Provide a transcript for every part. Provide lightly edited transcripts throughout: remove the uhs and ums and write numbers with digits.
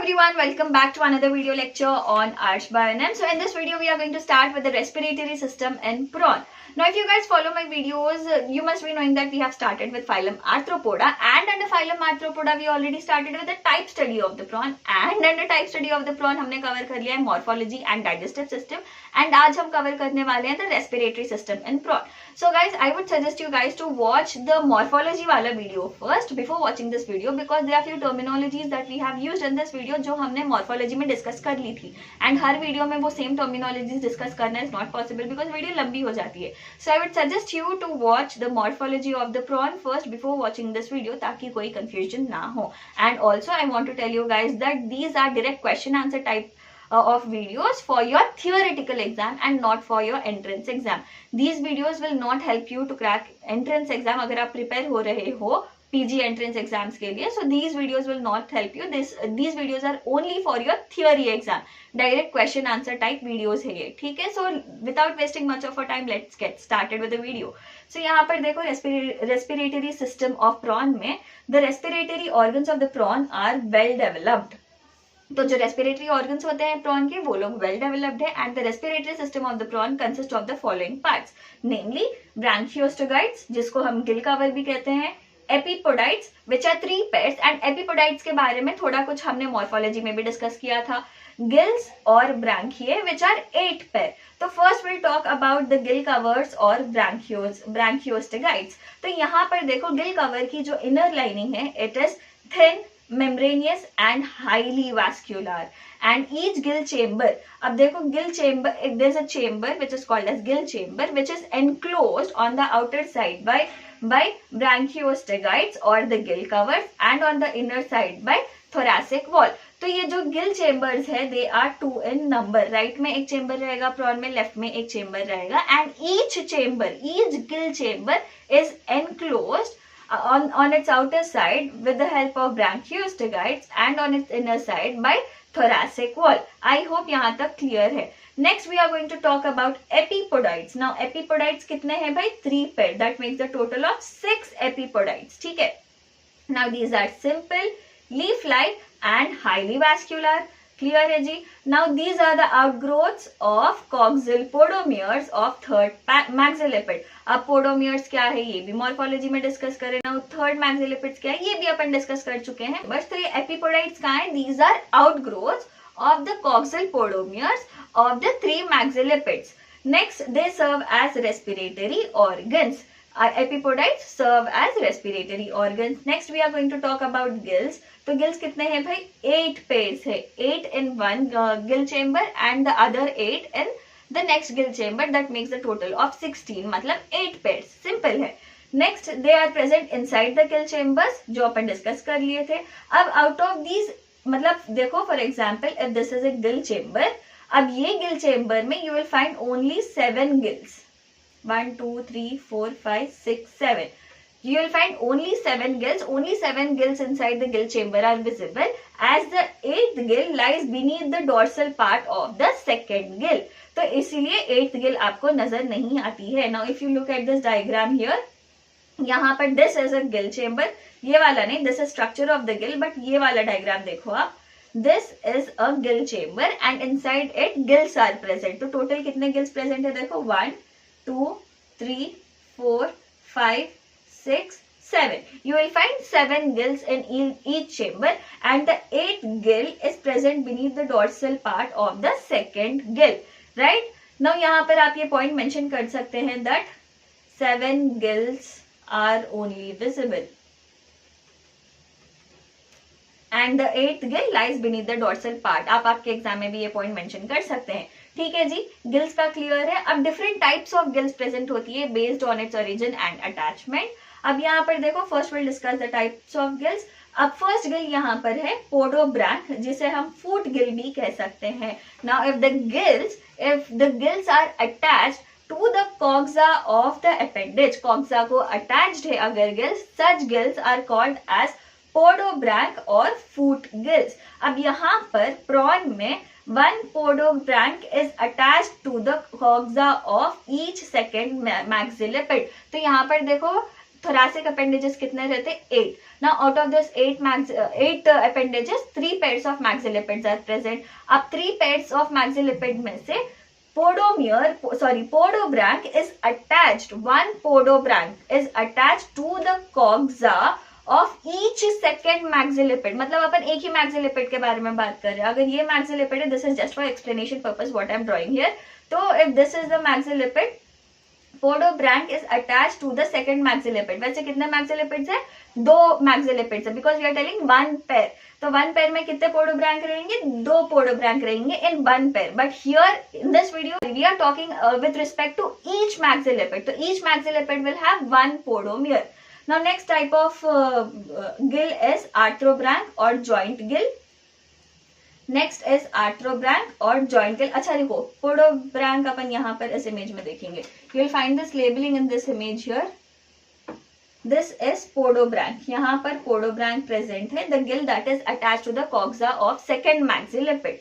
everyone, welcome back to another video lecture on Arch Bionm. So in this video we are going to start with the respiratory system in prawn. Now if you guys follow my videos, you must be knowing that we have started with phylum Arthropoda, and under phylum Arthropoda we already started with the type study of the prawn, and under type study of the prawn हमने cover कर लिया है morphology and digestive system, and आज हम cover करने वाले हैं the respiratory system in prawn. So guys, I would suggest you guys to watch the morphology वाला video first before watching this video, because there are few terminologies that we have used in this video जो हमने morphology में discuss कर ली थी, and her video में वो same terminologies discuss करना is not possible because video लंबी हो जाती है. So I would suggest you to watch the morphology of the prawn first before watching this video ताकि कोई confusion ना हो. And also I want to tell you guys that these are direct question answer type of videos for your theoretical exam and not for your entrance exam. These videos will not help you to crack entrance exam अगर आप prepare हो रहे हो PG entrance exams के लिए. So these videos will not help you. These videos are only for your theory exam. Direct question answer type videos है ये, ठीक है. So without wasting much of our time, let's get started with the video. So यहाँ पर देखो respiratory system of prawn में the respiratory organs of the prawn are well developed. तो जो रेस्पिरेटरी ऑर्गन्स होते हैं प्रॉन के वो लोग वेल डेवलप्ड है. And the respiratory system of the prawn consist of the following parts, namely branchiostegites जिसको हम गिल कवर भी कहते हैं, epipodites which are 3 pairs. And epipodites के बारे में थोड़ा कुछ हमने मॉर्फोलॉजी में भी डिस्कस किया था. गिल्स और ब्रांकिये विच आर 8 पेयर. तो first will talk about the Gill covers और ब्रांकियोस्टोगाइट्स. तो यहाँ पर देखो गिल कवर की जो इनर लाइनिंग है it is thin, membranous and highly vascular, and each gill chamber, अब देखो gill chamber, there's a chamber which is called as gill chamber which is enclosed on the outer side by branchioostegites or the gill covers, and on the inner side by thoracic wall. तो ये जो gill chambers है they are 2 in number. Right में एक chamber रहेगा prawn में, left में एक चेम्बर रहेगा, and each Gill chamber is enclosed on its outer side with the help of branchioostegites and on its inner side by thoracic wall. I hope यहाँ तक clear है. Next we are going to talk about epipodites. Now epipodites कितने हैं भाई? 3 pair. That makes the total of 6 epipodites. ठीक है. Now these are simple, leaf-like and highly vascular. Clear है जी. Now these are the outgrowths of coxal podomeres of third maxilliped. अब podomeres क्या है ये भी मॉर्फोलॉजी में डिस्कस करें. Now third maxillipids क्या है ये भी अपन डिस्कस कर चुके हैं. बस तो ये एपिपोडाइट्स कहाँ है? These are outgrowths of the coxal podomeres of the 3 maxillipids. Next they serve as respiratory organs. Our epipodites serve as respiratory organs. Next we are going to talk about gills. तो gills कितने हैं भाई? 8 pairs है. 8 in one gill chamber and the other 8 in the next gill chamber. That makes the total of 16. मतलब 8 pairs. Simple है. Next they are present inside the gill chambers जो अपन discuss कर लिए थे. अब out of these मतलब देखो for example if this is a gill chamber, अब ये gill chamber में you will find only 7 gills. 1, 2, 3, 4, 5, 6, 7. You will find only 7 gills. Only 7 gills inside the gill chamber are visible, as the 8th gill lies beneath the dorsal part of the second gill. तो इसीलिए 8th gill आपको नजर नहीं आती है. Now if you look at this diagram here, यहाँ पर this is a gill chamber. ये वाला नहीं, this is structure of the gill, but ये वाला diagram देखो आप. This is a gill chamber and inside it gills are present. तो total कितने gills present है देखो? 1, 2, 3, 4, 5, 6, 7. You will find 7 gills in each chamber, and the 8th gill is present beneath the dorsal part of the second gill. Right? Now यहाँ पर आप ये point mention कर सकते हैं that 7 gills are only visible, and the 8th gill lies beneath the dorsal part. आप आपके exam में भी ये पॉइंट मेंशन कर सकते हैं. ठीक है जी. गिल्स का क्लियर है. अब different types of gills present होती है based on its origin and attachment. अब यहाँ पर देखो first will discuss the types of gills. अब फर्स्ट गिल यहाँ पर है पोडोब्रैंक जिसे हम फूट गिल भी कह सकते हैं. Now if the gills are attached to the coxa of the appendage, coxa को अटैच्ड है अगर gills, such gills are called as podobranch और फूट गिल्स. अब यहाँ पर प्रॉन में one podobranch is attached to the coxa of each second maxilliped. तो यहाँ पर देखो thoracic appendages कितने रहते? 8. Now out of this 8 appendages, 3 pairs of maxillipids are present. अब 3 pairs of maxillipid में से podobranch is attached. One podobranch is attached to the coxa of each second maxillipid. मतलब अपन एक ही maxillipid के बारे में बात कर रहे हैं. अगर ये maxillipid है, this is just for explanation purpose what I am drawing here. तो if this is the maxillipid, podobranch is attached to the second maxillipid. वैसे कितने maxillipids है? 2 maxillipids है, because we are telling one pair. तो one pair में कितने podobranch रहेंगे? 2 podobranch रहेंगे in one pair. But here in this video we are talking with respect to each maxillipid. So each maxillipid will have one podomere. Now next type of gill is arthrobranch or joint gill. Next is arthrobranch और joint Gill. अच्छा देखो, पोडोब्रैंक अपन यहाँ पर इस image में देखेंगे. You will find this labelling in this image here. This is podobranch. यहाँ पर पोडोब्रैंक प्रेजेंट है, the gill that is attached to the coxa of second maxilliped.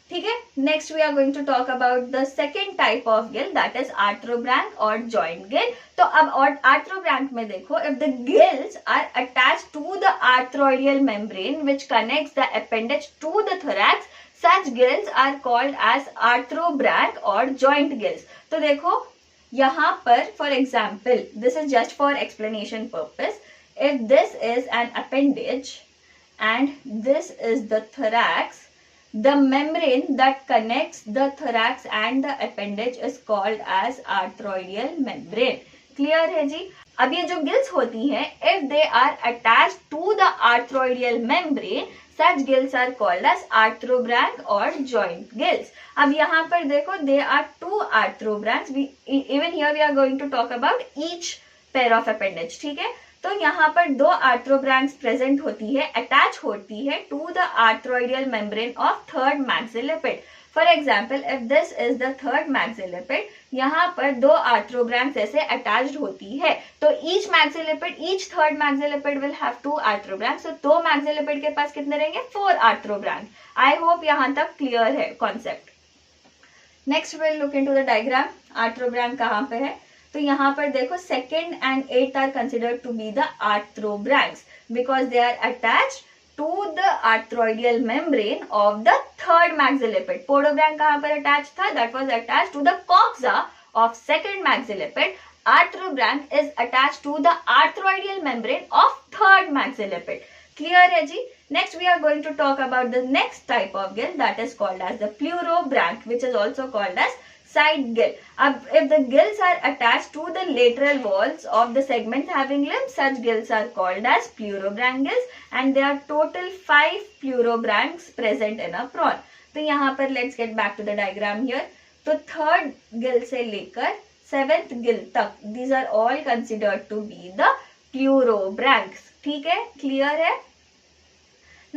ठीक है. Next we are going to talk about the second type of gill that is arthrobranch और joint gill. तो अब arthrobranch में देखो, if the gills are attached to the arthrodial membrane which connects the appendage to the thorax, such gills are called as arthrobranch और joint gills. तो देखो यहाँ पर for example, this is just for explanation purpose, if this is an appendage and this is the thorax, the membrane that connects the thorax and the appendage is called as arthroidal membrane. Clear है जी. अब ये जो gills होती हैं, if they are attached to the arthroidal membrane, such gills are called as arthrobranch or joint gills. अब यहाँ पर देखो, there are 2 arthrobranchs. Even here we are going to talk about each pair of appendage. ठीक है. तो यहाँ पर 2 आर्थ्रोब्रैंक्स present होती है, अटैच होती है to the arthrodial membrane of third maxilliped. For example, if this is the third maxilliped, यहाँ पर 2 आर्थ्रोब्रैंक्स ऐसे अटैच्ड होती है. तो each third maxilliped will have 2 arthrobranchs. तो 2 मैक्सिलिपिड के पास कितने रहेंगे? 4 आर्थ्रोब्रैंक. आई होप यहाँ तक क्लियर है concept. Next will look into the diagram. Arthrobranch कहाँ पे है? तो यहाँ पर देखो, 2nd and 8th are considered to be the arthrobranchs because they are attached to the arthrodial membrane of the third maxilliped. Podobranch कहाँ पर अटैच था? That was attached to the coxa of second maxilliped. Arthrobranch is attached to the arthrodial membrane of third maxilliped. Clear है जी. Next we are going to talk about the next type of gill that is called as the pleurobranch, which is also called as side gill. If the gills are attached to the lateral walls of the segments having limbs, such gills are called as pleurobranch gills, and there are total 5 pleurobranchs present in a prawn. तो यहाँ पर let's get back to the diagram here. तो third gill से लेकर 7th gill तक, these are all considered to be the pleurobranchs. ठीक है, clear है.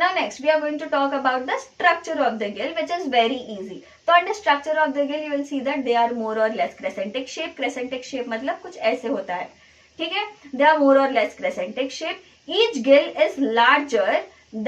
Now next we are going to talk about the structure of the gill, which is very easy. So under structure of the gill you will see that they are more or less crescentic shape. Crescentic shape मतलब कुछ ऐसे होता है. ठीक है. They are more or less crescentic shape. Each gill is larger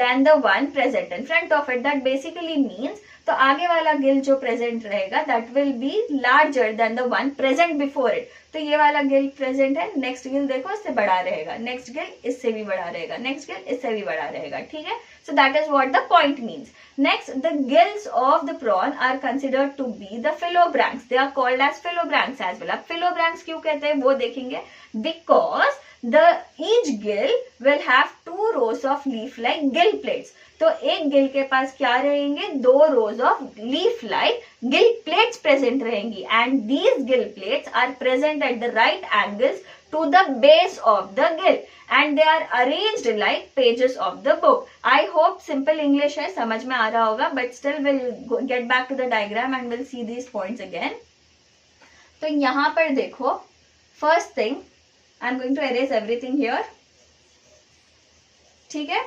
than the one present in front of it. That basically means, तो आगे वाला गिल जो प्रेजेंट रहेगा that will be larger than the one present before it. तो ये वाला Gill present है, next Gill देखो इससे बड़ा रहेगा, नेक्स्ट गिल इससे भी बड़ा रहेगा, नेक्स्ट गिल इससे भी बड़ा रहेगा. ठीक है. So that is what the point means. Next, the gills of the prawn are considered to be the phyllobranchs. They are called as phyllobranchs as well. अब फिलोब्रैंक्स क्यों कहते हैं वो देखेंगे. Because each gill will have 2 rows of leaf-like gill plates. तो एक गिल के पास क्या रहेंगे? 2 rows of leaf-like gill plates present रहेंगी. And these gill plates are present at the right angles to the base of the gill. And they are arranged like pages of the book. I hope simple English है, समझ में आ रहा होगा. But still we'll get back to the diagram and we'll see these points again. तो यहाँ पर देखो, first thing, I'm going to erase everything here. ठीक है.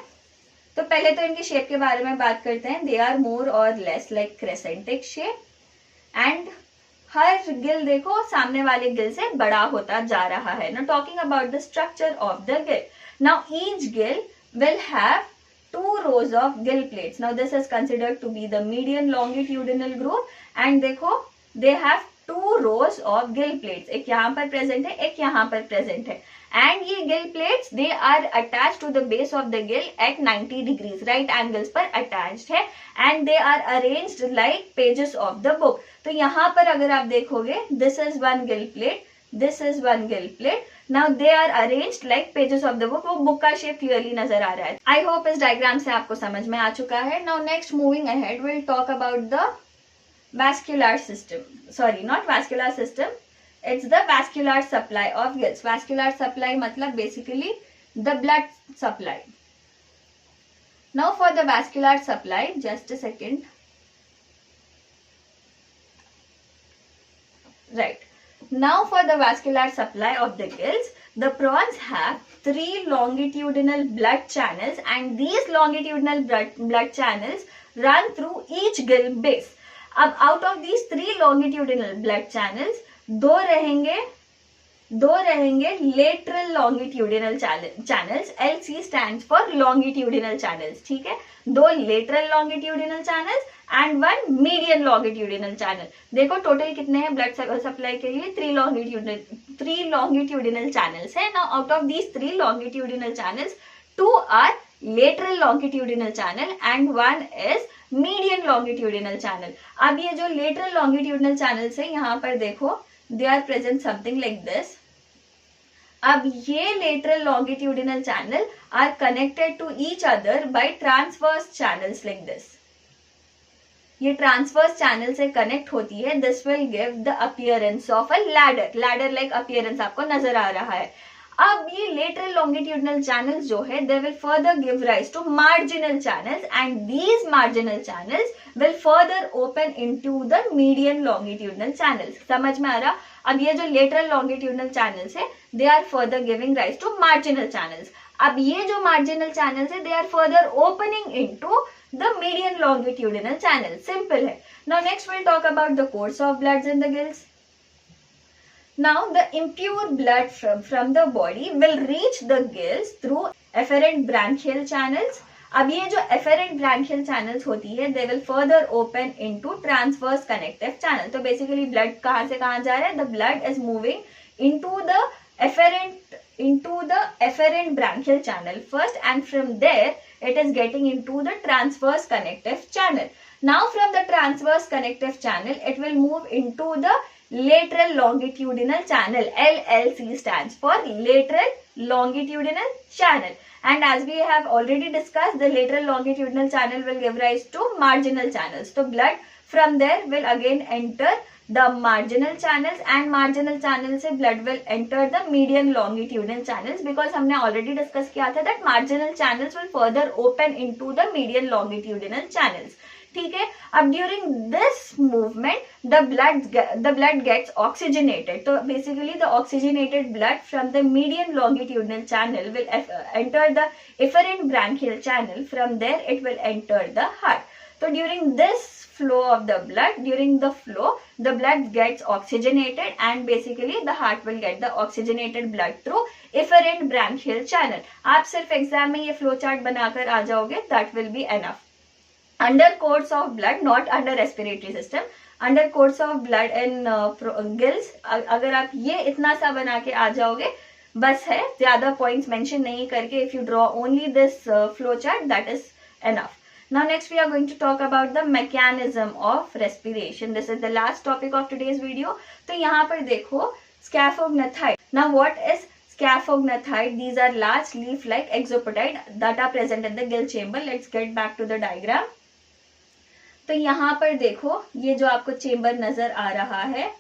तो पहले तो इनकी शेप के बारे में बात करते हैं. दे आर मोर और लेस लाइक क्रेसेंटिक शेप. एंड हर गिल देखो सामने वाले गिल से बड़ा होता जा रहा है. Now talking about the structure of the Gill. Now each Gill will have 2 rows of gill plates. Now this is considered to be the median longitudinal groove. And देखो they have 2 rows of gill plates. एक यहाँ पर present है, एक यहाँ पर present है. And ये gill plates they are attach to the base of the gill at 90 degrees, right angles पर अटैच्ड है. And they are arranged like pages of the book. तो यहाँ पर अगर आप देखोगे, this is one gill plate, this is one gill plate. Now they are arranged like pages of the book. वो book का शेप क्लियरली नजर आ रहा है. आई होप इस डायग्राम से आपको समझ में आ चुका है. Now next moving ahead will talk about the vascular system. Sorry, not vascular system. It's the vascular supply of gills. Vascular supply matlab basically the blood supply. Now for the vascular supply, just a second. Right. Now for the vascular supply of the gills, the prawns have 3 longitudinal blood channels, and these longitudinal blood channels run through each gill base. अब out of these 3 longitudinal blood channels दो रहेंगे lateral longitudinal channels. LC stands for longitudinal channels. ठीक है, 2 lateral longitudinal channels and 1 median longitudinal channel. देखो total कितने हैं blood supply के लिए? 3 लॉन्गिट्यूडिनल चैनल्स है. Now out of these 3 longitudinal channels, 2 are lateral longitudinal channel and 1 is median longitudinal channel. अब ये जो lateral longitudinal channels है, यहाँ पर देखो they are present something like this. अब ये lateral longitudinal channel are connected to each other by transverse channels like this. ये transverse channel से connect होती है. This will give the appearance of a ladder like appearance आपको नजर आ रहा है. अब ये लेटरल लॉन्गिट्यूडिनल चैनल्स जो है, they will further give rise to marginal channels and these marginal channels will further open into the median longitudinal channels. समझ में आ रहा? अब ये जो लेटरल लॉन्गिट्यूडिनल चैनल्स है, they are further giving rise to marginal channels. अब ये जो मार्जिनल चैनल्स है, they are further opening into the median longitudinal channel. Simple है. Now next will talk about the course of blood in the gills. Now the impure blood from the body will reach the gills through efferent branchial channels. अब ये जो efferent branchial channels होती है, they will further open into transverse connective channel. तो basically blood कहाँ से कहाँ जा रहा है? The blood is moving into the efferent branchial channel first, and from there it is getting into the transverse connective channel. Now from the transverse connective channel, it will move into the lateral longitudinal channel. LLC stands for lateral longitudinal channel. And as we have already discussed, the lateral longitudinal channel will give rise to marginal channels. So blood from there will again enter the marginal channels, and marginal channel से blood will enter the median longitudinal channels, because हमने already discuss किया था that marginal channels will further open into the median longitudinal channels. ठीक है. अब during this movement the blood gets oxygenated. तो basically the oxygenated blood from the median longitudinal channel will enter the efferent branchial channel. From there it will enter the heart. So during this flow of the blood, the blood gets oxygenated, and basically the heart will get the oxygenated blood through efferent branchial channel. आप सिर्फ exam में ये flow chart बनाकर आ जाओगे, that will be enough. Under course of blood, not under respiratory system, under course of blood in gills, अगर आप ये इतना सा बना के आ जाओगे, बस है, ज्यादा points mention नहीं करके, if you draw only this flow chart, that is enough. Now next we are going to talk about the mechanism of respiration. This is the last topic of today's video. तो यहाँ पर देखो scaphognathite. Now what is scaphognathite? These are large leaf-like exopodite that are present in the gill chamber. Let's get back to the diagram. तो यहाँ पर देखो ये जो आपको चेम्बर नजर आ रहा है,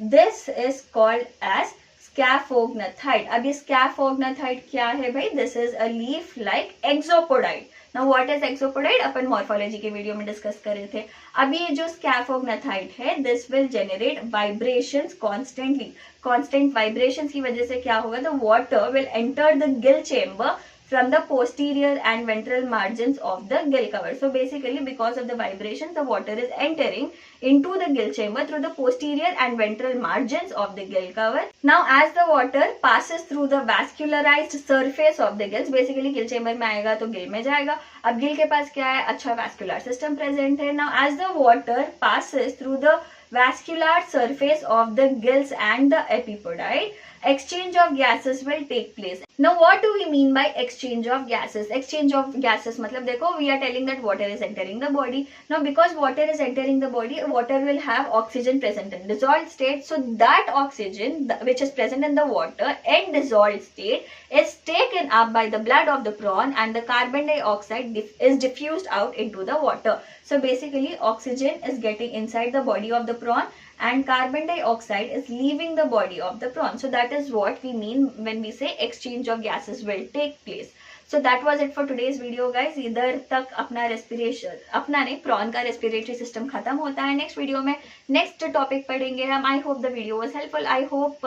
this is called as scaphognathite. अब ये स्कैफोग्नाथाइट क्या है भाई? This is a leaf like exopodite. Now what is exopodite? अपन मॉर्फोलॉजी के वीडियो में डिस्कस कर रहे थे. अब ये जो स्कैफोग्नाथाइट है, this will generate vibrations constantly. Constant vibrations की वजह से क्या होगा? The water will enter the gill chamber from the posterior and ventral margins of the gill cover. So basically because of the vibration, the water is entering into the gill chamber through the posterior and ventral margins of the gill cover. Now as the water passes through the vascularized surface of the gills, basically gill chamber में आएगा तो gill में जाएगा. अब गिल के पास क्या है, अच्छा वैस्कुलर सिस्टम प्रेजेंट है. Now as the water passes through the vascular surface of the gills and the epipodoid, exchange of gases will take place. Now what do we mean by exchange of gases? Exchange of gases मतलब देखो, we are telling that water is entering the body. Now because water is entering the body, water will have oxygen present in dissolved state. So that oxygen which is present in the water in dissolved state is taken up by the blood of the prawn, and the carbon dioxide is diffused out into the water. So basically oxygen is getting inside the body of the prawn and carbon dioxide is leaving the body of the prawn. So that is what we mean when we say exchange of gases will take place. So that was it for today's video guys. इधर तक अपना respiration, अपना नहीं, prawn का respiratory system खत्म होता है. Next video में नेक्स्ट टॉपिक पढ़ेंगे हम. I hope the video was helpful. I hope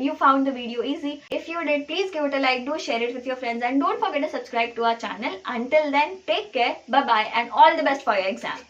you found the video easy. If you did, please give it a like, do share it with your friends, and don't forget to subscribe to our channel. Until then, take care, bye bye, and all the best for your exam.